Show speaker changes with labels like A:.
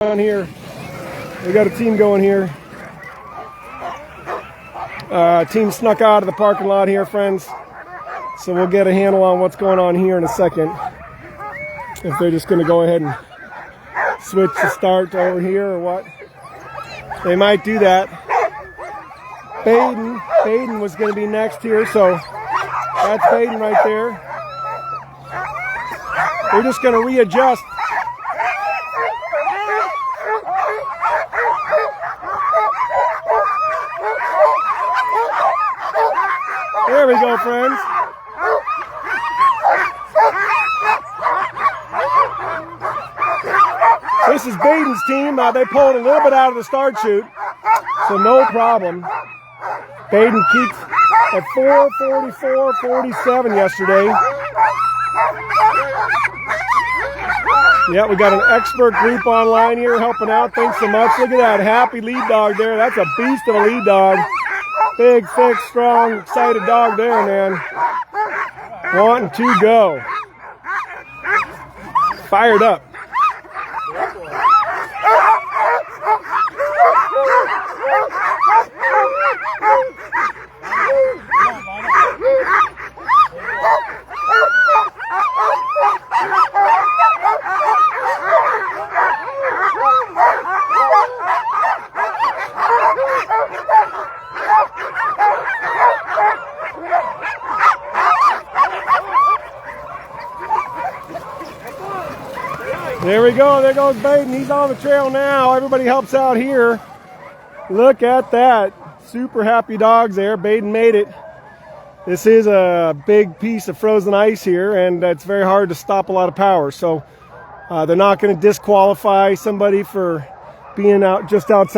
A: On here, we got a team going here. Team snuck out of the parking lot here, friends. So we'll get a handle on what's going on here in a second. If they're just going to go ahead and switch the start over here or what. They might do that. Baydon was going to be next here, so that's Baydon right there. They're just going to readjust. There we go, friends. This is Baydon's team. They pulled a little bit out of the start chute, so no problem. Baydon keeps at 4:44.47 yesterday. Yeah, we got an expert group online here helping out. Thanks so much. Look at that happy lead dog there. That's a beast of a lead dog. Big, thick, strong, excited dog there, man. Wanting to go. Fired up. There we go. There goes Baydon. He's on the trail now. Everybody helps out here. Look at that. Super happy dogs there. Baydon made it. This is a big piece of frozen ice here, and it's very hard to stop a lot of power. So they're not going to disqualify somebody for being out just outside.